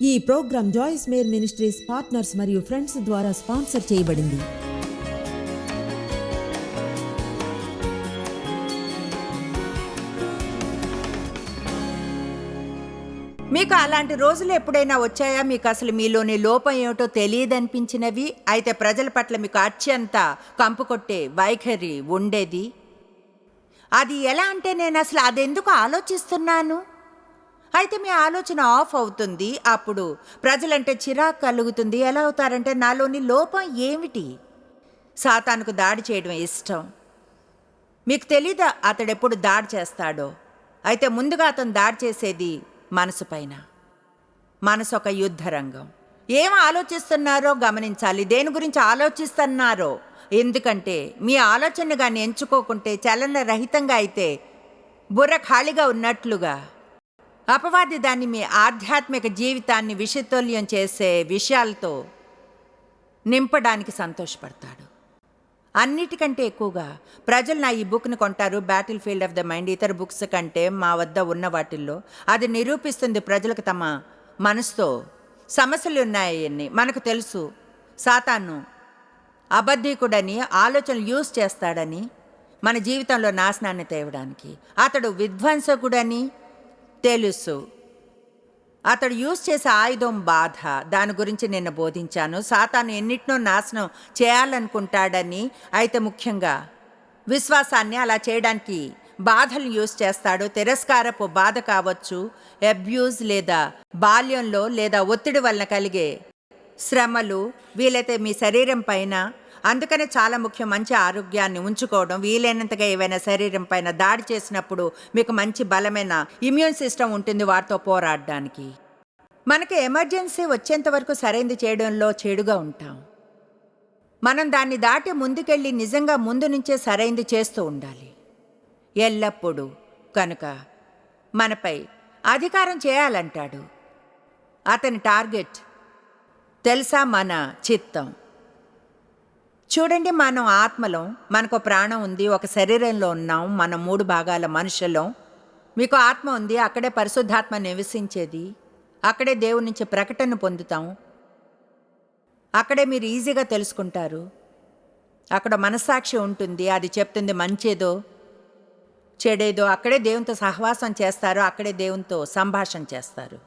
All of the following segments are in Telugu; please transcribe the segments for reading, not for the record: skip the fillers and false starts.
ఈ programme Joyce Meyer ministries partners మరియు ఫ్రెండ్స్ ద్వారా స్పాన్సర్ చేయబడింది. మీకు అలాంటి రోజులు ఎప్పుడైనా వచ్చాయా? మీకు అసలు మీలోని లోపం ఏమిటో తెలియదనిపించినవి, అయితే ప్రజల పట్ల మీకు అత్యంత కంపు కొట్టే వైఖరి ఉండేది. అది ఎలా అంటే, నేను అసలు అదెందుకు ఆలోచిస్తున్నాను, అయితే మీ ఆలోచన ఆఫ్ అవుతుంది. అప్పుడు ప్రజలంటే చిరాకు కలుగుతుంది. ఎలా అవుతారంటే, నాలోని లోపం ఏమిటి? సాతానుకు దాడి చేయడం ఇష్టం. మీకు తెలీదా అతడెప్పుడు దాడి చేస్తాడో? అయితే ముందుగా అతను దాడి చేసేది మనసు పైన. మనసు ఒక యుద్ధ రంగం. ఏం ఆలోచిస్తున్నారో గమనించాలి. దేని గురించి ఆలోచిస్తున్నారో. ఎందుకంటే మీ ఆలోచన కానీ ఎంచుకోకుంటే, చలన రహితంగా అయితే, బుర్ర ఖాళీగా ఉన్నట్లుగా, అపవాది దాన్ని మీ ఆధ్యాత్మిక జీవితాన్ని విషతుల్యం చేసే విషయాలతో నింపడానికి సంతోషపడతాడు. అన్నిటికంటే ఎక్కువగా ప్రజలు నా ఈ బుక్ని కొంటారు, battle field of the mind. ఇతర బుక్స్ కంటే మా వద్ద ఉన్న వాటిల్లో అది నిరూపిస్తుంది ప్రజలకు తమ మనసుతో సమస్యలు ఉన్నాయని. మనకు తెలుసు సాతాను అబద్ధికుడని, ఆలోచనలు యూజ్ చేస్తాడని, మన జీవితంలో నాశనాన్ని తేవడానికి. అతడు విధ్వంసకుడని తెలుసు. అతడు యూజ్ చేసే ఆయుధం బాధ. దాని గురించి నిన్న బోధించాను. సాతాను ఎన్నిటినో నాశనం చేయాలనుకుంటాడని, అయితే ముఖ్యంగా విశ్వాసాన్ని అలా చేయడానికి బాధలు యూజ్ చేస్తాడు. తిరస్కారపు బాధ కావచ్చు, అబ్యూజ్ లేదా బాల్యంలో లేదా ఒత్తిడి వలన కలిగే శ్రమలు, వీలైతే మీ శరీరం పైన. అందుకనే చాలా ముఖ్యం మంచి ఆరోగ్యాన్ని ఉంచుకోవడం. వీలైనంతగా ఏవైనా శరీరం పైన దాడి చేసినప్పుడు మీకు మంచి బలమైన ఇమ్యూన్ సిస్టమ్ ఉంటుంది వాటితో పోరాడడానికి. మనకి ఎమర్జెన్సీ వచ్చేంత వరకు సరైనది చేయడంలో చెడుగా ఉంటాం. మనం దాన్ని దాటి ముందుకెళ్ళి నిజంగా ముందు నుంచే సరైనది చేస్తూ ఉండాలి ఎల్లప్పుడూ. కనుక మనపై అధికారం చేయాలంటాడు. అతని టార్గెట్ తెలుసా? మన చిత్తం. చూడండి, మనం ఆత్మలో, మనకు ప్రాణం ఉంది, ఒక శరీరంలో ఉన్నాం. మనం 3 భాగాల మనుషులం. మీకు ఆత్మ ఉంది, అక్కడే పరిశుద్ధాత్మ నివసించేది, అక్కడే దేవుడి నుంచి ప్రకటన పొందుతాం, అక్కడే మీరు ఈజీగా తెలుసుకుంటారు. అక్కడ మనస్సాక్షి ఉంటుంది, అది చెప్తుంది మంచేదో చెడేదో. అక్కడే దేవునితో సహవాసం చేస్తారు, అక్కడే దేవునితో సంభాషణ చేస్తారు.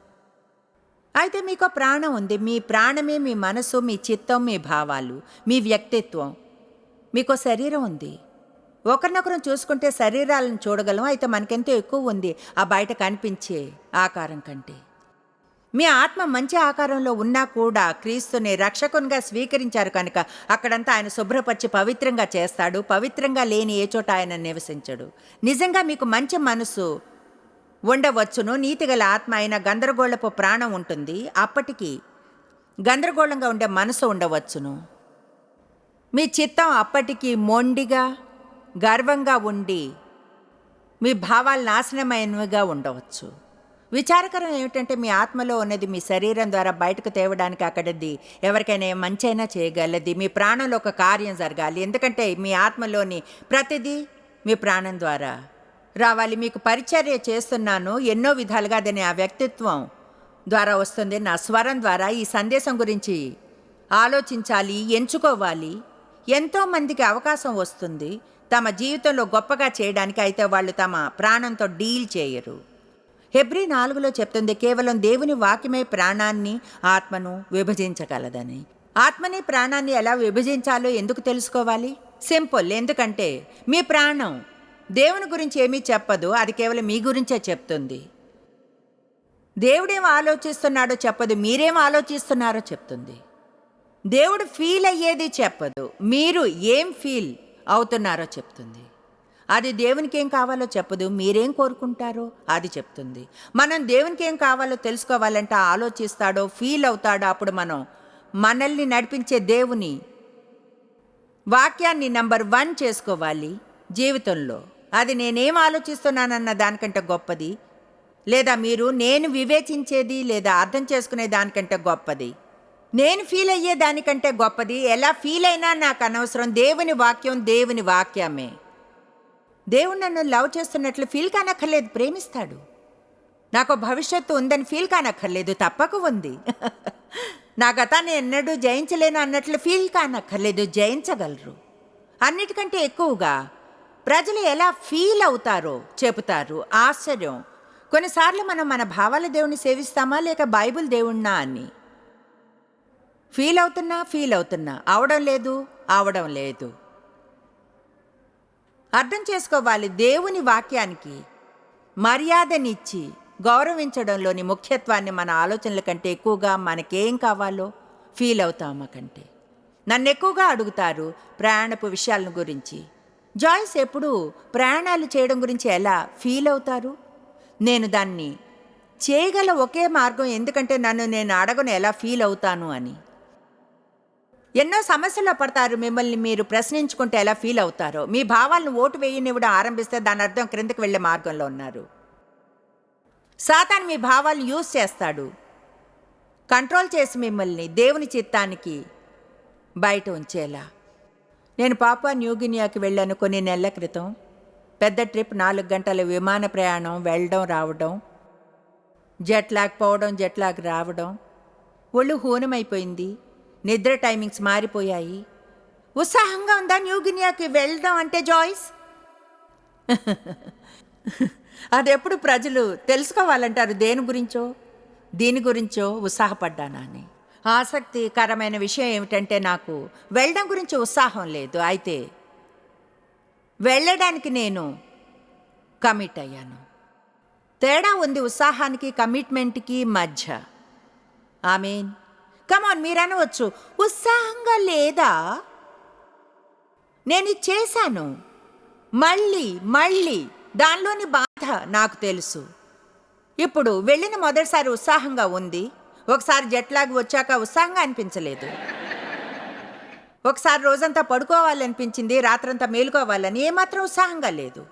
అయితే మీకు ప్రాణం ఉంది. మీ ప్రాణమే మీ మనసు, మీ చిత్తం, మీ భావాలు, మీ వ్యక్తిత్వం. మీకు శరీరం ఉంది. ఒకరినొకరు చూసుకుంటే శరీరాలను చూడగలం, అయితే మనకెంతో ఎక్కువ ఉంది ఆ బయట కనిపించే ఆకారం కంటే. మీ ఆత్మ మంచి ఆకారంలో ఉన్నా కూడా క్రీస్తుని రక్షకునిగా స్వీకరించారు కనుక అక్కడంతా ఆయన శుభ్రపరిచి పవిత్రంగా చేస్తాడు. పవిత్రంగా లేని ఏ చోట ఆయన నివసించడు. నిజంగా మీకు మంచి మనసు ఉండవచ్చును, నీతిగల ఆత్మ అయిన గందరగోళపు ప్రాణం ఉంటుంది. అప్పటికి గందరగోళంగా ఉండే మనసు ఉండవచ్చును. మీ చిత్తం అప్పటికి మొండిగా గర్వంగా ఉండి మీ భావాలు నాశనమైనవిగా ఉండవచ్చు. విచారకరం ఏమిటంటే, మీ ఆత్మలో ఉన్నది మీ శరీరం ద్వారా బయటకు తేవడానికి అక్కడిది ఎవరికైనా మంచైనా చేయగలది. మీ ప్రాణంలో ఒక కార్యం జరగాలి, ఎందుకంటే మీ ఆత్మలోని ప్రతిదీ మీ ప్రాణం ద్వారా రావాలి. మీకు పరిచర్య చేస్తున్నాను ఎన్నో విధాలుగా, అది ఆ వ్యక్తిత్వం ద్వారా వస్తుంది. నా స్వరం ద్వారా ఈ సందేశం గురించి ఆలోచించాలి, ఎంచుకోవాలి. ఎంతోమందికి అవకాశం వస్తుంది తమ జీవితంలో గొప్పగా చేయడానికి, అయితే వాళ్ళు తమ ప్రాణంతో డీల్ చేయరు. హెబ్రీ 4లో చెప్తుంది, కేవలం దేవుని వాక్యమే ప్రాణాన్ని ఆత్మను విభజించగలదని. ఆత్మని ప్రాణాన్ని ఎలా విభజించాలో ఎందుకు తెలుసుకోవాలి? సింపుల్. ఎందుకంటే మీ ప్రాణం దేవుని గురించి ఏమీ చెప్పదు, అది కేవలం మీ గురించే చెప్తుంది. దేవుడేం ఆలోచిస్తున్నాడో చెప్పదు, మీరేం ఆలోచిస్తున్నారో చెప్తుంది. దేవుడు ఫీల్ అయ్యేది చెప్పదు, మీరు ఏం ఫీల్ అవుతున్నారో చెప్తుంది. అది దేవునికి ఏం కావాలో చెప్పదు, మీరేం కోరుకుంటారో అది చెప్తుంది. మనం దేవునికి ఏం కావాలో తెలుసుకోవాలంటే ఆలోచిస్తాడో ఫీల్ అవుతాడో అప్పుడు మనం మనల్ని నడిపించే దేవుని వాక్యాన్ని నంబర్ 1 చేసుకోవాలి జీవితంలో. అది నేనేం ఆలోచిస్తున్నానన్న దానికంటే గొప్పది, లేదా మీరు నేను వివేచించేది లేదా అర్థం చేసుకునే దానికంటే గొప్పది, నేను ఫీల్ అయ్యే దానికంటే గొప్పది. ఎలా ఫీల్ అయినా నాకు అనవసరం. దేవుని వాక్యం దేవుని వాక్యమే. దేవుడు నన్ను లవ్ చేస్తున్నట్లు ఫీల్ కానక్కర్లేదు, ప్రేమిస్తాడు. నాకు భవిష్యత్తు ఉందని ఫీల్ కానక్కర్లేదు, తప్పక ఉంది. నా గతాన్ని ఎన్నడూ జయించలేను అన్నట్లు ఫీల్ కానక్కర్లేదు, జయించగలరు. అన్నిటికంటే ఎక్కువగా ప్రజలు ఎలా ఫీల్ అవుతారో చెబుతారు. ఆశ్చర్యం, కొన్నిసార్లు మనం మన భావాల దేవుణ్ణి సేవిస్తామా లేక బైబిల్ దేవుణ్ణా అని. ఫీల్ అవుతున్నా అవడం లేదు. అర్థం చేసుకోవాలి, దేవుని వాక్యానికి మర్యాదనిచ్చి గౌరవించడంలోని ముఖ్యత్వాన్ని మన ఆలోచనల కంటే ఎక్కువగా మనకేం కావాలో ఫీల్ అవుతామా కంటే. నన్ను ఎక్కువగా అడుగుతారు ప్రయాణపు విషయాల గురించి. జాయ్స్ ఎప్పుడు ప్రయాణాలు చేయడం గురించి ఎలా ఫీల్ అవుతారు? నేను దాన్ని చేయగల ఒకే మార్గం, ఎందుకంటే నన్ను నేను అడగను ఎలా ఫీల్ అవుతాను అని. ఎన్నో సమస్యల్లో పడతారు. మిమ్మల్ని మీరు ప్రశ్నించుకుంటే ఎలా ఫీల్ అవుతారో. మీ భావాలను ఓటు వేయనివ్వడం ఆరంభిస్తే దాని అర్థం క్రిందకి వెళ్ళే మార్గంలో ఉన్నారు. సాతాను మీ భావాలను యూజ్ చేస్తాడు, కంట్రోల్ చేసి మిమ్మల్ని దేవుని చిత్తానికి బయట ఉంచేలా. నేను పాపువా న్యూగినియాకి వెళ్ళాను కొన్ని నెలల క్రితం. పెద్ద ట్రిప్, 4 గంటల విమాన ప్రయాణం, వెళ్ళడం రావడం, జెట్ లాగ్ పోవడం, జెట్ లాగ్ రావడం. ఒళ్ళు హూనమైపోయింది, నిద్ర టైమింగ్స్ మారిపోయాయి. ఉత్సాహంగా ఉందా న్యూగినియాకి వెళ్ళడం అంటే జాయ్స్? అదెప్పుడు ప్రజలు తెలుసుకోవాలంటారు, దీని గురించో ఉత్సాహపడ్డానా అని. ఆసక్తికరమైన విషయం ఏమిటంటే నాకు వెళ్ళడం గురించి ఉత్సాహం లేదు, అయితే వెళ్ళడానికి నేను కమిట్ అయ్యాను. తేడా ఉంది ఉత్సాహానికి కమిట్మెంట్కి మధ్య. ఆమేన్. కమాన్, మీరు అనవచ్చు, ఉత్సాహంగా లేదా? నేను ఇది చేశాను, మళ్ళీ దానిలోని బాధ నాకు తెలుసు. ఇప్పుడు వెళ్ళిన మొదటిసారి ఉత్సాహంగా ఉంది, ఒకసారి జెట్లాగ్ వచ్చాక ఉత్సాహంగా అనిపించలేదు. ఒకసారి రోజంతా పడుకోవాలనిపించింది, రాత్రంతా మేలుకోవాలని, ఏమాత్రం ఉత్సాహంగా లేదు.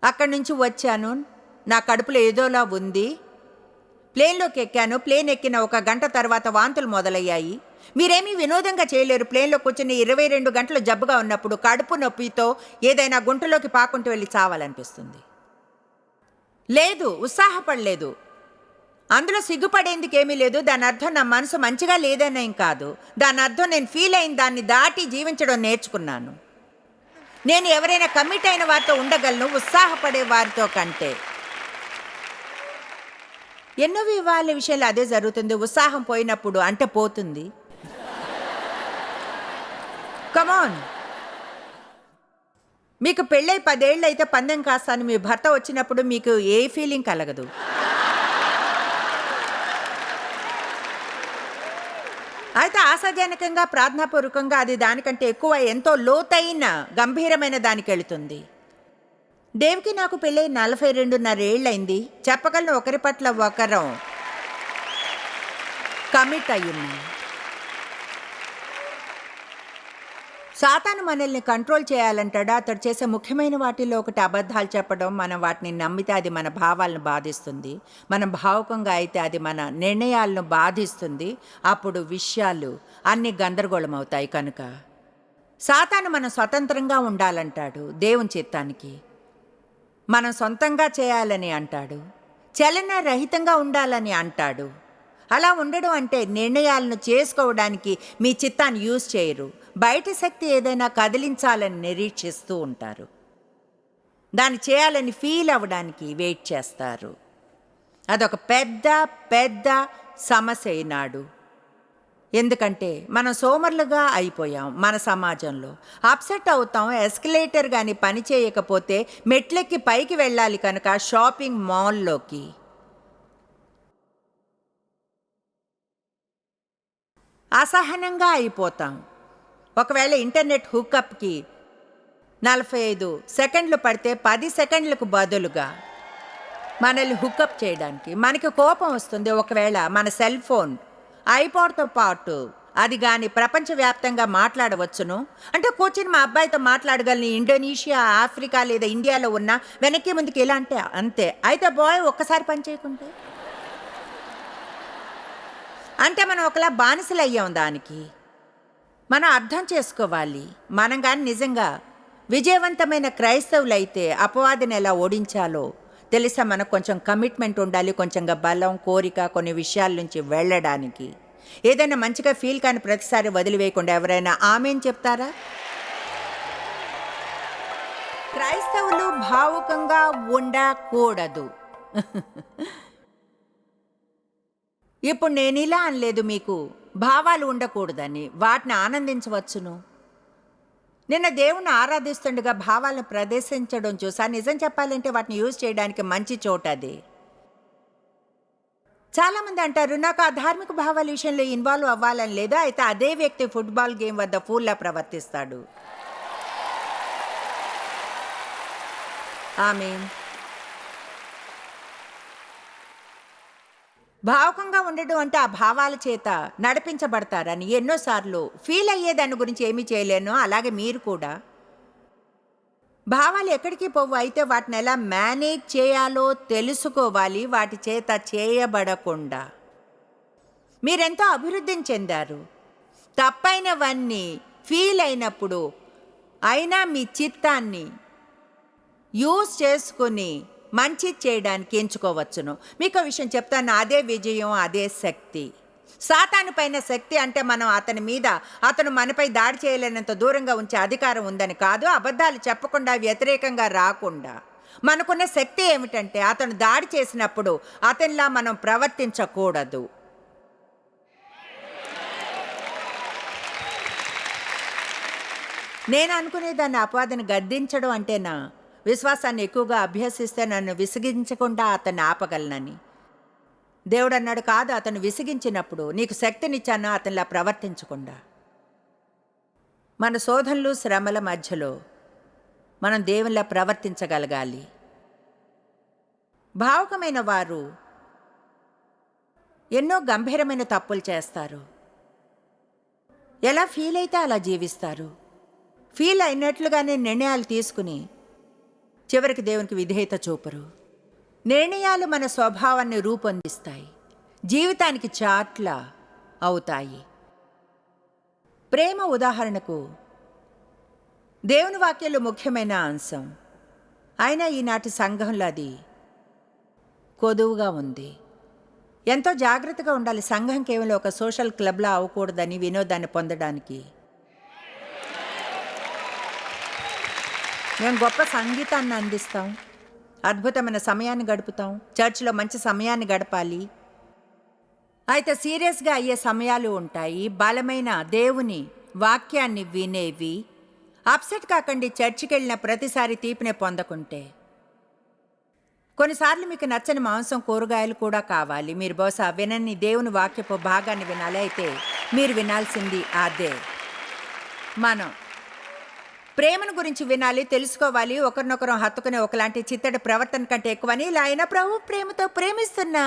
అక్కడి నుంచి వచ్చాను, నా కడుపులో ఏదోలా ఉంది. ప్లేన్లోకి ఎక్కాను. ప్లేన్ ఎక్కిన 1 గంట తర్వాత వాంతులు మొదలయ్యాయి. మీరేమీ వినోదంగా చేయలేరు. ప్లేన్లో కూర్చుని 22 గంటలు జబ్బుగా ఉన్నప్పుడు కడుపు నొప్పితో ఏదైనా గుంటలోకి పాకుంటూ వెళ్ళి చావాలనిపిస్తుంది. లేదు, ఉత్సాహపడలేదు. అందులో సిగ్గుపడేందుకు ఏమీ లేదు. దాని అర్థం నా మనసు మంచిగా లేదనేం కాదు. దాని అర్థం నేను ఫీల్ అయిన దాన్ని దాటి జీవించడం నేర్చుకున్నాను. నేను ఎవరైనా కమిట్ అయిన వారితో ఉండగలను, ఉత్సాహపడే వారితో కంటే. ఎన్నో వివాహాల విషయంలో అదే జరుగుతుంది. ఉత్సాహం పోయినప్పుడు అంటే పోతుంది. కమాన్, మీకు పెళ్ళై 10 ఏళ్ళు అయితే పందెం కాస్తాను మీ భర్త వచ్చినప్పుడు మీకు ఏ ఫీలింగ్ కలగదు. అయితే ఆశాజనకంగా, ప్రార్థనాపూర్వకంగా అది దానికంటే ఎక్కువ, ఎంతో లోతైన గంభీరమైన దానికి వెళుతుంది. డేవ్కి నాకు పెళ్ళై 42.5 ఏళ్ళైంది. చెప్పగలను, ఒకరి పట్ల ఒకరం కమిట్ అయ్యున్నాం. సాతాను మనల్ని కంట్రోల్ చేయాలంటాడా? అతడు చేసే ముఖ్యమైన వాటిల్లో ఒకటి అబద్ధాలు చెప్పడం. మనం వాటిని నమ్మితే అది మన భావాలను బాధిస్తుంది. మనం భావుకంగా అయితే అది మన నిర్ణయాలను బాధిస్తుంది. అప్పుడు విషయాలు అన్ని గందరగోళం అవుతాయి. కనుక సాతాను మనం స్వతంత్రంగా ఉండాలంటాడు, దేవుని చిత్తానికి మనం సొంతంగా చేయాలని అంటాడు, చలన రహితంగా ఉండాలని అంటాడు. అలా ఉండడం అంటే నిర్ణయాలను చేసుకోవడానికి మీ చిత్తాన్ని యూజ్ చేయరు. బయట శక్తి ఏదైనా కదిలించాలని నిరీక్షిస్తూ ఉంటారు. దాన్ని చేయాలని ఫీల్ అవ్వడానికి వెయిట్ చేస్తారు. అదొక పెద్ద సమస్య ఈనాడు. ఎందుకంటే మనం సోమరులుగా అయిపోయాం. మన సమాజంలో అప్సెట్ అవుతాం. ఎస్కలేటర్ కానీ పని చేయకపోతే మెట్లెక్కి పైకి వెళ్ళాలి కనుక షాపింగ్ మాల్లోకి. అసహనంగా అయిపోతాం. ఒకవేళ ఇంటర్నెట్ హుక్అప్కి 45 సెకండ్లు పడితే 10 సెకండ్లకు బదులుగా మనల్ని హుక్అప్ చేయడానికి మనకి కోపం వస్తుంది. ఒకవేళ మన సెల్ ఫోన్ ఐపాడ్తో పాటు అది కానీ ప్రపంచవ్యాప్తంగా మాట్లాడవచ్చును. అంటే కూర్చుని మా అబ్బాయితో మాట్లాడగలని ఇండోనేషియా, ఆఫ్రికా లేదా ఇండియాలో ఉన్న వెనక్కి ముందుకి ఇలా అంటే అంతే. అయితే బాయ్ ఒక్కసారి పని చేయకుంటే అంటే మనం ఒకలా బానిసలు అయ్యాం. దానికి మనం అర్థం చేసుకోవాలి. మనం కానీ నిజంగా విజయవంతమైన క్రైస్తవులైతే అపవాదిని ఎలా ఓడించాలో తెలుసా, మనకు కొంచెం కమిట్మెంట్ ఉండాలి, కొంచెంగా బలం, కోరిక కొన్ని విషయాల నుంచి వెళ్ళడానికి. ఏదైనా మంచిగా ఫీల్ కాని ప్రతిసారి వదిలివేయకుండా ఎవరైనా ఆమెన్ చెప్తారా? క్రైస్తవులు భావుకంగా ఉండకూడదు. ఇప్పుడు నేను ఇలా అనలేదు మీకు భావాలు ఉండకూడదని, వాటిని ఆనందించవచ్చును. నిన్న దేవుణ్ణి ఆరాధిస్తుండగా భావాలను ప్రదర్శించడం చూసా. నిజం చెప్పాలంటే వాటిని యూజ్ చేయడానికి మంచి చోట అది. చాలామంది అంటారు, నాకు ఆ ధార్మిక భావాల విషయంలో ఇన్వాల్వ్ అవ్వాలని లేదా, అయితే అదే వ్యక్తి ఫుట్బాల్ గేమ్ వద్ద ఫూల్లా ప్రవర్తిస్తాడు. ఆమేన్. భావకంగా ఉండడం అంటే ఆ భావాల చేత నడిపించబడతారని. ఎన్నోసార్లు ఫీల్ అయ్యే దాని గురించి ఏమీ చేయలేను, అలాగే మీరు కూడా. భావాలు ఎక్కడికి పోవు, అయితే వాటిని ఎలా మేనేజ్ చేయాలో తెలుసుకోవాలి, వాటి చేత చేయబడకుండా. మీరెంతో అభివృద్ధిని చెందారు. తప్పైనవన్నీ ఫీల్ అయినప్పుడు అయినా మీ చిత్తాన్ని యూజ్ చేసుకుని మంచి చేయడానికి ఎంచుకోవచ్చును. మీకు విషయం చెప్తాను, అదే విజయం, అదే శక్తి. సాతాను పైన శక్తి అంటే మనం అతని మీద, అతను మనపై దాడి చేయలేనంత దూరంగా ఉంచే అధికారం ఉందని కాదు. అబద్ధాలు చెప్పకుండా, వ్యతిరేకంగా రాకుండా మనకున్న శక్తి ఏమిటంటే, అతను దాడి చేసినప్పుడు అతనిలా మనం ప్రవర్తించకూడదు. నేను అనుకునేదాన్ని అపవాదిని గద్దించడం అంటేనా, విశ్వాసాన్ని ఎక్కువగా అభ్యసిస్తే నన్ను విసిగించకుండా అతన్ని ఆపగలనని. దేవుడు అన్నాడు, కాదు, అతను విసిగించినప్పుడు నీకు శక్తినిచ్చాను అతనిలా ప్రవర్తించకుండా. మన శోధనలు, శ్రమల మధ్యలో మనం దేవునిలా ప్రవర్తించగలగాలి. భావుకమైన వారు ఎన్నో గంభీరమైన తప్పులు చేస్తారు. ఎలా ఫీల్ అయితే అలా జీవిస్తారు. ఫీల్ అయినట్లుగానే నిర్ణయాలు తీసుకుని చివరికి దేవునికి విధేయత చూపరు. నిర్ణయాలు మన స్వభావాన్ని రూపొందిస్తాయి, జీవితానికి చాట్ల అవుతాయి. ప్రేమ ఉదాహరణకు దేవుని వాక్యంలో ముఖ్యమైన అంశం. అయినా ఈనాటి సంఘంలో అది కొదువుగా ఉంది. ఎంతో జాగ్రత్తగా ఉండాలి. సంఘం కేవలం ఒక సోషల్ క్లబ్లా అవ్వకూడదని, వినోదాన్ని పొందడానికి. మేము గొప్ప సంగీతాన్ని అందిస్తాం, అద్భుతమైన సమయాన్ని గడుపుతాం, చర్చిలో మంచి సమయాన్ని గడపాలి. అయితే సీరియస్గా అయ్యే సమయాలు ఉంటాయి. బలమైన దేవుని వాక్యాన్ని వినేవి. అప్సెట్ కాకండి. చర్చికి వెళ్ళిన ప్రతిసారి తీపినే పొందకుంటే. కొన్నిసార్లు మీకు నచ్చని మాంసం, కూరగాయలు కూడా కావాలి. మీరు బహుశా వినని దేవుని వాక్యపు భాగాన్ని వినాలి. అయితే మీరు వినాల్సింది అదే. మనం ప్రేమను గురించి వినాలి, తెలుసుకోవాలి. ఒకరినొకరు హత్తుకునే ఒకలాంటి చిత్తడి ప్రవర్తన కంటే ఎక్కువని. ఇలా అయినా ప్రభు ప్రేమతో ప్రేమిస్తున్నా.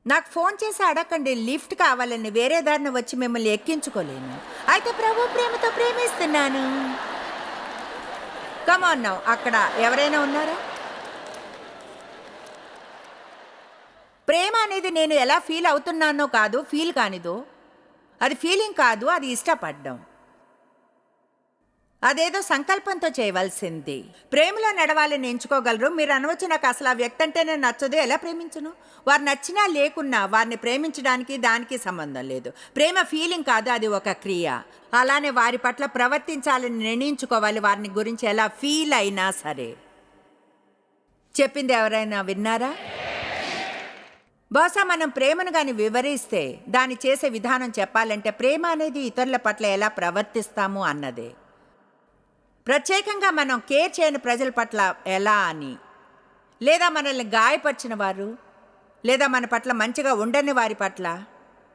నాకు ఫోన్ చేసి అడగండి, లిఫ్ట్ కావాలని. వేరే దారిని వచ్చి మిమ్మల్ని ఎక్కించుకోలేను. అయితే ప్రభు ప్రేమతో ప్రేమిస్తున్నాను. కమాన్ నౌ. అక్కడ ఎవరైనా ఉన్నారా? ప్రేమ అనేది నేను ఎలా ఫీల్ అవుతున్నానో కాదు, ఫీల్ కానిదో. అది ఫీలింగ్ కాదు, అది ఇష్టపడ్డం. అదేదో సంకల్పంతో చేయవలసింది. ప్రేమలో నడవాలని ఎంచుకోగలరు. మీరు అనవచ్చు, నాకు అసలు ఆ వ్యక్తి అంటేనే నచ్చదు, ఎలా ప్రేమించను? వారు నచ్చినా లేకున్నా వారిని ప్రేమించడానికి దానికి సంబంధం లేదు. ప్రేమ ఫీలింగ్ కాదు, అది ఒక క్రియ. అలానే వారి పట్ల ప్రవర్తించాలని నిర్ణయించుకోవాలి, వారిని గురించి ఎలా ఫీల్ అయినా సరే. చెప్పింది ఎవరైనా విన్నారా? బహుశా మనం ప్రేమను కానీ వివరిస్తే, దాన్ని చేసే విధానం చెప్పాలంటే, ప్రేమ అనేది ఇతరుల పట్ల ఎలా ప్రవర్తిస్తాము అన్నదే. ప్రత్యేకంగా మనం కేర్ చేయని ప్రజల పట్ల ఎలా అని, లేదా మనల్ని గాయపరిచిన వారు, లేదా మన పట్ల మంచిగా ఉండని వారి పట్ల.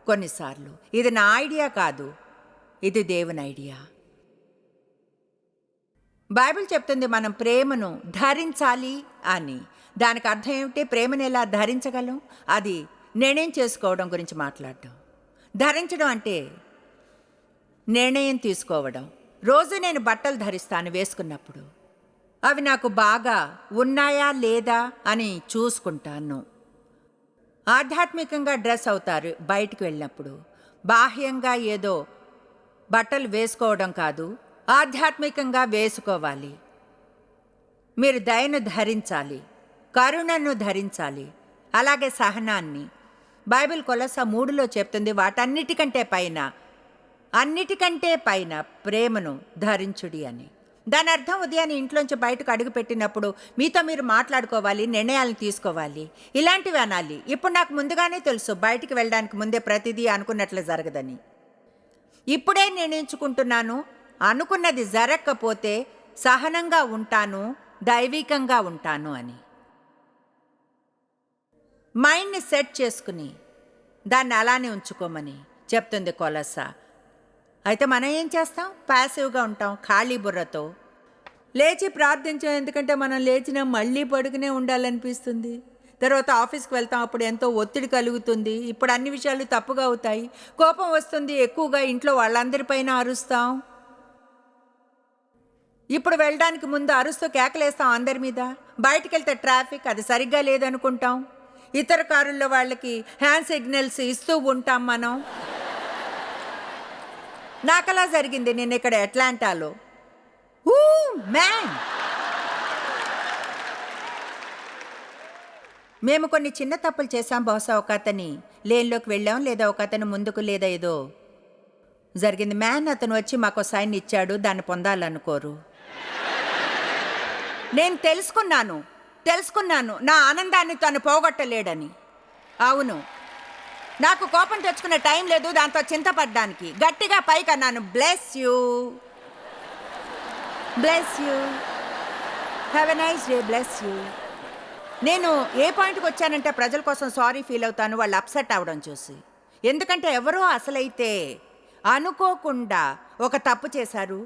కొన్నిసార్లు ఇది నా ఐడియా కాదు, ఇది దేవుని ఐడియా. బైబిల్ చెప్తుంది మనం ప్రేమను ధరించాలి అని. దానికి అర్థం ఏమిటి? ప్రేమను ఎలా ధరించగలం? అది నిర్ణయం చేసుకోవడం గురించి మాట్లాడడం. ధరించడం అంటే నిర్ణయం తీసుకోవడం. రోజు నేను బట్టలు ధరిస్తాను. వేసుకున్నప్పుడు అవి నాకు బాగా ఉన్నాయా లేదా అని చూసుకుంటాను. ఆధ్యాత్మికంగా డ్రెస్ అవుతారు బయటికి వెళ్ళినప్పుడు. బాహ్యంగా ఏదో బట్టలు వేసుకోవడం కాదు, ఆధ్యాత్మికంగా వేసుకోవాలి. మీరు దయను ధరించాలి, కరుణను ధరించాలి, అలాగే సహనాన్ని. బైబిల్ కొలొస్సే 3లో చెప్తుంది, అన్నిటికంటే పైన ప్రేమను ధరించుడి అని. దాని అర్థం ఉదయాన్నే ఇంట్లోంచి బయటకు అడుగుపెట్టినప్పుడు మీతో మీరు మాట్లాడుకోవాలి, నిర్ణయాలను తీసుకోవాలి, ఇలాంటివి అనాలి. ఇప్పుడు నాకు ముందుగానే తెలుసు బయటికి వెళ్ళడానికి ముందే ప్రతిదీ అనుకున్నట్లు జరగదని. ఇప్పుడే నిర్ణయించుకుంటున్నాను, అనుకున్నది జరగకపోతే సహనంగా ఉంటాను, దైవికంగా ఉంటాను అని. మైండ్ని సెట్ చేసుకుని దాన్ని అలానే ఉంచుకోమని చెప్తుంది కొలొస్సే. అయితే మనం ఏం చేస్తాం? ప్యాసివ్గా ఉంటాం, ఖాళీ బుర్రతో. లేచి ప్రార్థించాం, ఎందుకంటే మనం లేచినా మళ్ళీ పడుకునే ఉండాలనిపిస్తుంది. తర్వాత ఆఫీస్కి వెళ్తాం, అప్పుడు ఎంతో ఒత్తిడి కలుగుతుంది. ఇప్పుడు అన్ని విషయాలు తప్పుగా అవుతాయి, కోపం వస్తుంది, ఎక్కువగా ఇంట్లో వాళ్ళందరిపైన అరుస్తాం. ఇప్పుడు వెళ్ళడానికి ముందు అరుస్తూ కేకలేస్తాం అందరి మీద. బయటికి వెళ్తే ట్రాఫిక్ అది సరిగ్గా లేదనుకుంటాం. ఇతర కారుల్లో వాళ్ళకి హ్యాండ్ సిగ్నల్స్ ఇస్తూ ఉంటాం మనం. నాకలా జరిగింది నేను ఇక్కడ అట్లాంటాలో. మ్యాన్, మేము కొన్ని చిన్న తప్పులు చేశాం. బహుశా ఒక అతని లేన్లోకి వెళ్ళాం, లేదా ఒక అతను ముందుకు, లేదా ఏదో జరిగింది. మ్యాన్ అతను వచ్చి మాకు సైన్ ఇచ్చాడు, దాన్ని పొందాలనుకోరు. నేను తెలుసుకున్నాను నా ఆనందాన్ని తను పోగొట్టలేడని. అవును, నాకు కోపం తెచ్చుకునే టైం లేదు దాంతో చింతపడ్డానికి. గట్టిగా పైకి అన్నాను, bless you, have a nice day, bless you. నేను ఏ పాయింట్కి వచ్చానంటే ప్రజల కోసం సారీ ఫీల్ అవుతాను వాళ్ళు అప్సెట్ అవ్వడం చూసి. ఎందుకంటే ఎవరో అసలైతే అనుకోకుండా ఒక తప్పు చేశారు,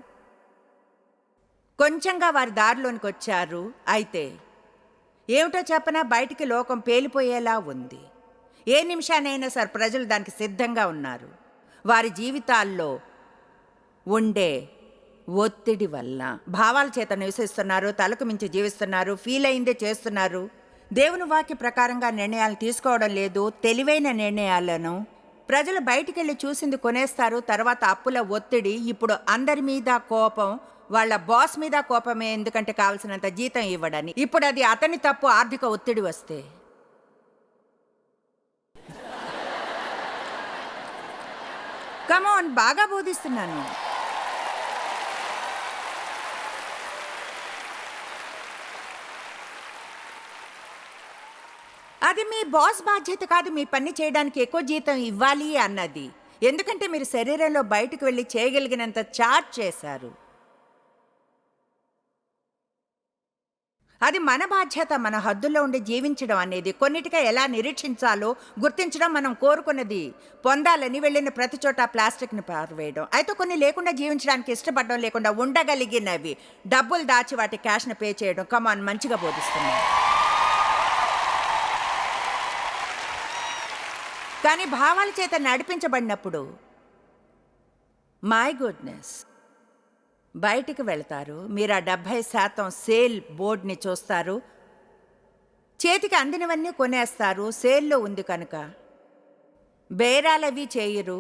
కొంచెంగా వారి దారిలోనికి వచ్చారు. అయితే ఏమిటో చెప్పనా, బయటికి లోకం పేలిపోయేలా ఉంది. ఏ నిమిషానైనా సరే ప్రజలు దానికి సిద్ధంగా ఉన్నారు. వారి జీవితాల్లో ఉండే ఒత్తిడి వల్ల భావాల చేత నివసిస్తున్నారు, తలకు మించి జీవిస్తున్నారు, ఫీల్ అయిందే చేస్తున్నారు. దేవుని వాక్య ప్రకారంగా నిర్ణయాలు తీసుకోవడం లేదు. తెలివైన నిర్ణయాలను ప్రజలు బయటికెళ్ళి చూసింది కొనేస్తారు. తర్వాత అప్పుల ఒత్తిడి, ఇప్పుడు అందరి మీద కోపం, వాళ్ళ బాస్ మీద కోపమే, ఎందుకంటే కావాల్సినంత జీతం ఇవ్వడని. ఇప్పుడు అది అతని తప్పు, ఆర్థిక ఒత్తిడి వస్తే. కమాన్, బాగా బోధిస్తున్నాను. అది మీ బాస్ బాధ్యత కాదు మీ పని చేయడానికి ఎక్కువ జీతం ఇవ్వాలి అన్నది. ఎందుకంటే మీరు శరీరంలో బయటకు వెళ్ళి చేయగలిగినంత చార్జ్ చేశారు. అది మన బాధ్యత. మన హద్దుల్లో ఉండి జీవించడం అనేది, కొన్నిటిగా ఎలా నిరీక్షించాలో గుర్తించడం, మనం కోరుకున్నది పొందాలని వెళ్ళిన ప్రతి చోట ప్లాస్టిక్ని పారవేయడం. అయితే కొన్ని లేకుండా జీవించడానికి ఇష్టపడడం, లేకుండా ఉండగలిగినవి డబ్బులు దాచి వాటి క్యాష్ని పే చేయడం. కమాన్, మంచిగా బోధిస్తున్నాను. కానీ భావాల చేత నడిపించబడినప్పుడు మై గుడ్నెస్, బయటికి వెళ్తారు. మీరు ఆ 70% సేల్ బోర్డ్ని చూస్తారు, చేతికి అందినవన్నీ కొనేస్తారు. సేల్లో ఉంది కనుక బేరాలవి చేయరు.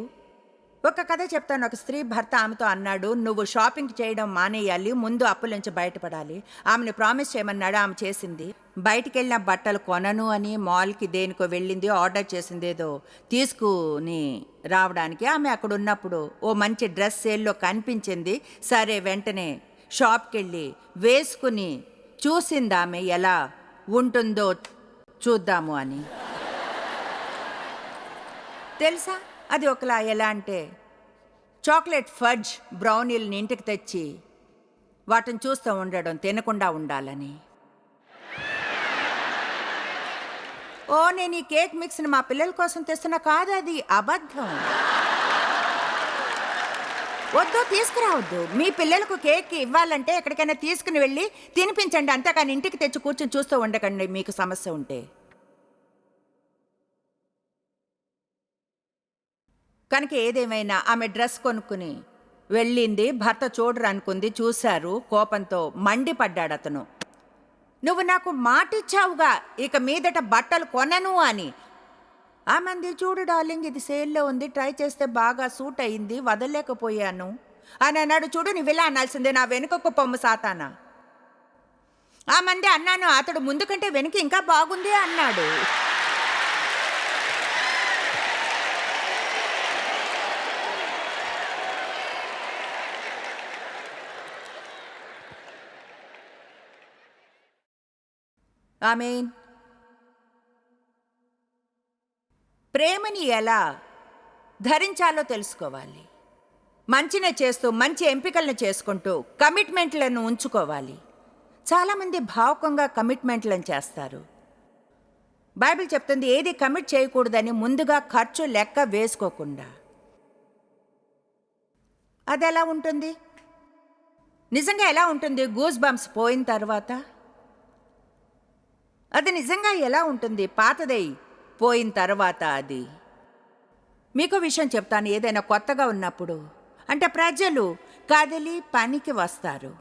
ఒక కథ చెప్తాను. ఒక స్త్రీ భర్త ఆమెతో అన్నాడు, నువ్వు షాపింగ్ చేయడం మానేయాలి, ముందు అప్పుల నుంచి బయటపడాలి. ఆమెను ప్రామిస్ చేయమన్నాడు, ఆమె చేసింది. బయటికి వెళ్ళిన బట్టలు కొనను అని మాల్కి దేనికో వెళ్ళింది, ఆర్డర్ చేసింది ఏదో తీసుకుని రావడానికి. ఆమె అక్కడ ఉన్నప్పుడు ఓ మంచి డ్రెస్ సేల్లో కనిపించింది. సరే, వెంటనే షాప్కి వెళ్ళి వేసుకుని చూసింది. ఆమె ఎలా ఉంటుందో చూద్దాము అని. తెలుసా, అది ఒకలా ఎలా అంటే చాక్లెట్ ఫడ్జ్ బ్రౌనీలని ఇంటికి తెచ్చి వాటిని చూస్తూ ఉండడం, తినకుండా ఉండాలని. ఓ, నేను ఈ కేక్ మిక్స్ని మా పిల్లల కోసం తెస్తున్నా కాదు, అది అబద్ధం. వద్దు, తీసుకురావద్దు. మీ పిల్లలకు కేక్ ఇవ్వాలంటే ఎక్కడికైనా తీసుకుని వెళ్ళి తినిపించండి, అంతేకాని ఇంటికి తెచ్చి కూర్చొని చూస్తూ ఉండకండి మీకు సమస్య ఉంటే. కనుక ఏదేమైనా ఆమె డ్రెస్ కొనుక్కుని వెళ్ళింది. భర్త చూడరు అనుకుంది, చూశారు. కోపంతో మండిపడ్డాడు అతను. నువ్వు నాకు మాటిచ్చావుగా ఇక మీదట బట్టలు కొనను అని. ఆమె అంది, చూడు డార్లింగ్, ఇది సేల్లో ఉంది, ట్రై చేస్తే బాగా సూట్ అయింది, వదలలేకపోయాను. ఆయన అన్నాడు, చూడు నువ్వు ఇలా అనాల్సిందే, నా వెనుకకు పొమ్ము సాతానా. ఆ మంది అన్నాను, అతడు ముందు కంటే వెనుక ఇంకా బాగుంది అన్నాడు. ఆమేన్. ప్రేమని ఎలా ధరించాలో తెలుసుకోవాలి. మంచినే చేస్తూ మంచి ఎంపికలను చేసుకుంటూ కమిట్మెంట్లను ఉంచుకోవాలి. చాలామంది భావుకంగా కమిట్మెంట్లను చేస్తారు. బైబిల్ చెప్తుంది ఏది కమిట్ చేయకూడదని ముందుగా ఖర్చు లెక్క వేసుకోకుండా. అది ఎలా ఉంటుంది? నిజంగా ఎలా ఉంటుంది? గూస్ బంప్స్ పోయిన తర్వాత అది నిజంగా ఎలా ఉంటుంది? పాతదై పోయిన తర్వాత అది. మీకు విషయం చెప్తాను, ఏదైనా కొత్తగా ఉన్నప్పుడు అంటే ప్రజలు కదిలి పనికి వస్తారు.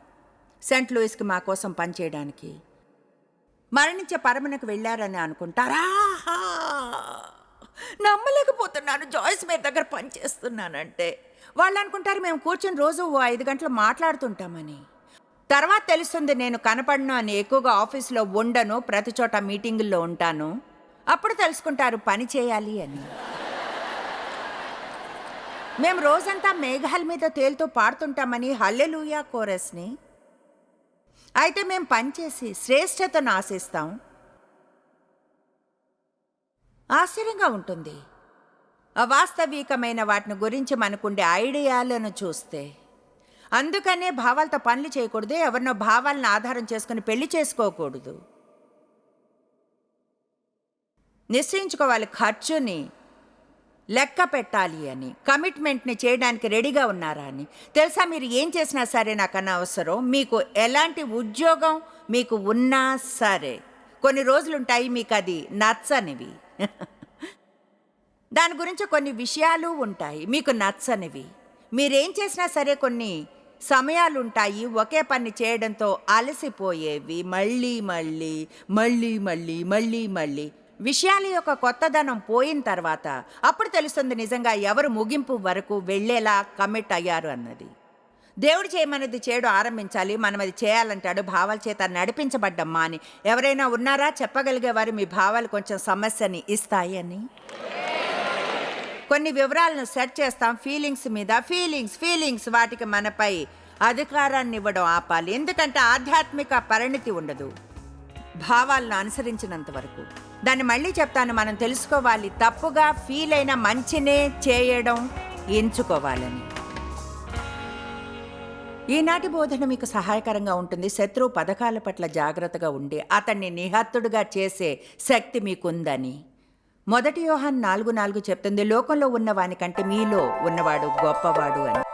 సెంట్ లూయిస్కి మా కోసం పనిచేయడానికి. మరణించే పరమనకు వెళ్ళారని అనుకుంటారా? నమ్మలేకపోతున్నాను, జాయిస్ మేర్ దగ్గర పనిచేస్తున్నానంటే. వాళ్ళు అనుకుంటారు మేము కూర్చొని రోజు 5 గంటలు మాట్లాడుతుంటామని. తర్వాత తెలుస్తుంది నేను కనపడను అని, ఎక్కువగా ఆఫీస్లో ఉండను, ప్రతి చోట మీటింగుల్లో ఉంటాను. అప్పుడు తెలుసుకుంటారు పని చేయాలి అని. మేము రోజంతా మేఘాల మీద తేలుతూ పాడుతుంటామని హల్లెలూయా కోరస్ని. అయితే మేము పనిచేసి శ్రేష్టతను ఆశిస్తాం. ఆశ్చర్యంగా ఉంటుంది అవాస్తవికమైన వాటిని గురించి మనకుండే ఐడియాలను చూస్తే. అందుకనే భావాలతో పనులు చేయకూడదు, ఎవరినో భావాలను ఆధారం చేసుకుని పెళ్లి చేసుకోకూడదు. నిశ్చయించుకోవాలి ఖర్చుని లెక్క పెట్టాలి అని, కమిట్మెంట్ని చేయడానికి రెడీగా ఉన్నారా అని. తెలుసా, మీరు ఏం చేసినా సరే నాకు అనవసరం, మీకు ఎలాంటి ఉద్యోగం మీకు ఉన్నా సరే కొన్ని రోజులుంటాయి మీకు అది నచ్చనివి. దాని గురించి కొన్ని విషయాలు ఉంటాయి మీకు నచ్చనివి. మీరేం చేసినా సరే కొన్ని సమయాలు ఉంటాయి ఒకే పని చేయడంతో అలసిపోయేవి. మళ్ళీ మళ్ళీ మళ్ళీ మళ్ళీ మళ్ళీ మళ్ళీ విషయాల యొక్క కొత్తదనం పోయిన తర్వాత అప్పుడు తెలుస్తుంది నిజంగా ఎవరు ముగింపు వరకు వెళ్ళేలా కమిట్ అయ్యారు అన్నది. దేవుడు చేయమన్నది చేయడం ఆరంభించాలి. మనం అది చేయాలంటాడు. భావాల చేత నడిపించబడ్డమ్మా అని ఎవరైనా ఉన్నారా చెప్పగలిగేవారు మీ భావాలు కొంచెం సమస్యని ఇస్తాయి అని? కొన్ని వివరాలను సెట్ చేస్తాం ఫీలింగ్స్ మీద. ఫీలింగ్స్ వాటికి మనపై అధికారాన్ని ఇవ్వడం ఆపాలి. ఎందుకంటే ఆధ్యాత్మిక పరిణితి ఉండదు భావాలను అనుసరించినంత వరకు. దాన్ని మళ్ళీ చెప్తాను, మనం తెలుసుకోవాలి తప్పుగా ఫీల్ అయిన మంచినే చేయడం ఎంచుకోవాలని. ఈనాటి బోధన మీకు సహాయకరంగా ఉంటుంది. శత్రువు పథకాల పట్ల జాగ్రత్తగా ఉండి అతన్ని నిహత్తుడుగా చేసే శక్తి మీకుందని. 1 యోహాను 4:4 చెప్తుంది, లోకంలో ఉన్నవాని కంటే మీలో ఉన్నవాడు గొప్పవాడు అని.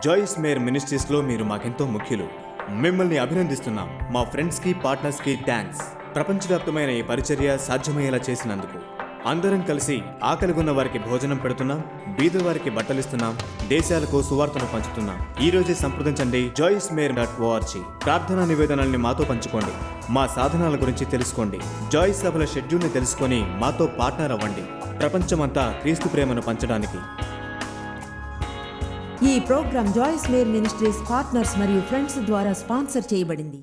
జాయిస్ మేర్ మినిస్ట్రీస్లో మీరు మాకెంతో ముఖ్యులు. మిమ్మల్ని అభినందిస్తున్నాం. మా ఫ్రెండ్స్కి పార్ట్నర్స్కి థ్యాంక్స్. ప్రపంచవ్యాప్తమైన ఈ పరిచర్య సాధ్యమయ్యేలా చేసినందుకు. అందరం కలిసి ఆకలిగొన్న వారికి భోజనం పెడుతున్నాం, బీద వారికి బట్టలిస్తున్నాం, దేశాలకు సువార్తను పంచుతున్నాం. ఈ రోజే సంప్రదించండి joycemeir.org. ప్రార్థనా నివేదనల్ని మాతో పంచుకోండి. మా సాధనాల గురించి తెలుసుకోండి. జాయిస్ సభల షెడ్యూల్ని తెలుసుకొని మాతో పార్ట్నర్ అవ్వండి. ప్రపంచమంతా క్రీస్తు ప్రేమను పంచడానికి. ఈ programme Joyce Meyer ministries partners మరియు ఫ్రెండ్స్ ద్వారా స్పాన్సర్ చేయబడింది.